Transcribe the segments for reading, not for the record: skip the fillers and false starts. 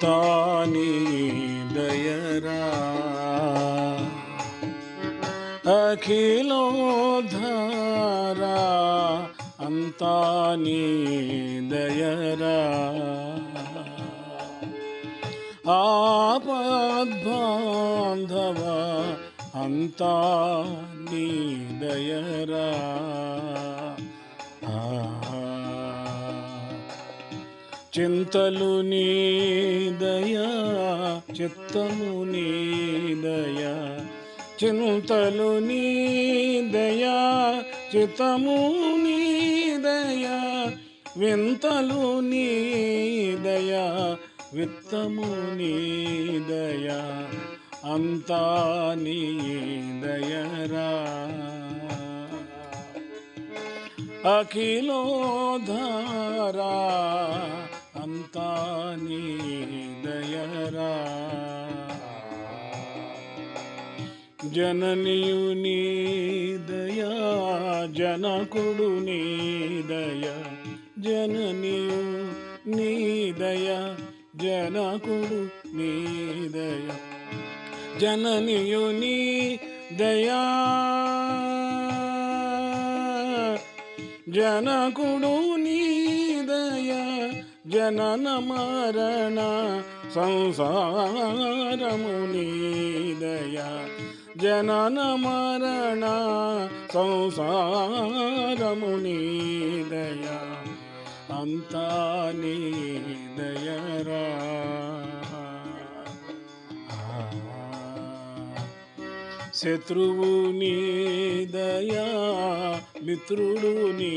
అంతా నీ దయరా అఖిలోధారా అంతా నీ దయరా ఆపద్బాంధవ అంతా నీ దయరా చింతలు నీ దయా చిత్తము నీ దయా చింతలు నీ దయా చిత్తము నీ దయా వింతలు నీ దయా విత్తము నీ దయా అంతా నీ దయరా అఖిలోధారా అంతా నీ దయరా జననియు నీ దయా జనకుడు నీ దయా జననియు నీ దయా జనకుడు నీ దయా జననియు నీ దయా జనకుడు నీ దయా జనన మరణ సంసారము నీ దయా జనన మరణ సంసారము నీ దయా అంతా నీ దయరా శత్రువు నీ దయా మిత్రుడు నీ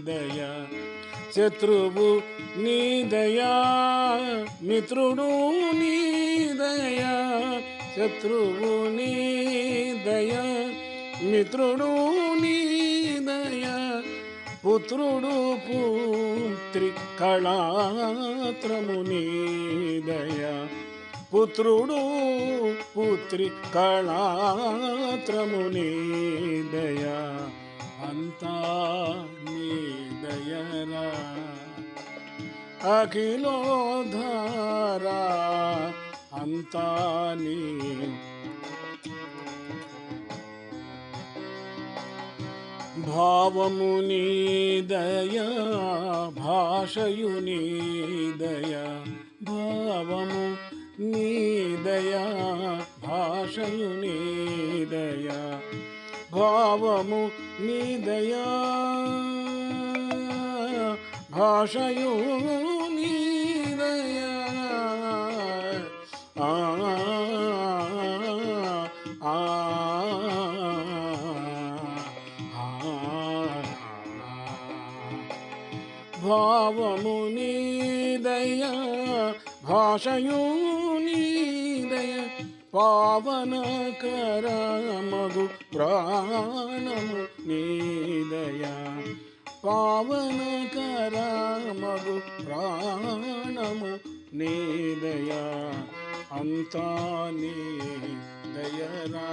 దయా శత్రువు నీ దయా మిత్రుడు నీ దయా శత్రువు నీ దయా మిత్రుడు నీ దయా పుత్రుడు పుత్రి కళాత్రము నీ దయా పుత్రుడు పుత్రి కళాత్రము నీ దయా అంతా నీ దయరా అఖిలోధారా అంతా నీ భావము నీ దయా భాషయు నీ దయా భావము నీ దయా భాషయు నీ దయా భావము నీ దయా భాషయు నీ దయా భావము నీ దయా భాషయు నీ దయా పావనకరమగు ప్రాణము నీ దయా పావనకరమగు ప్రాణము నీ దయా అంతా నీ దయరా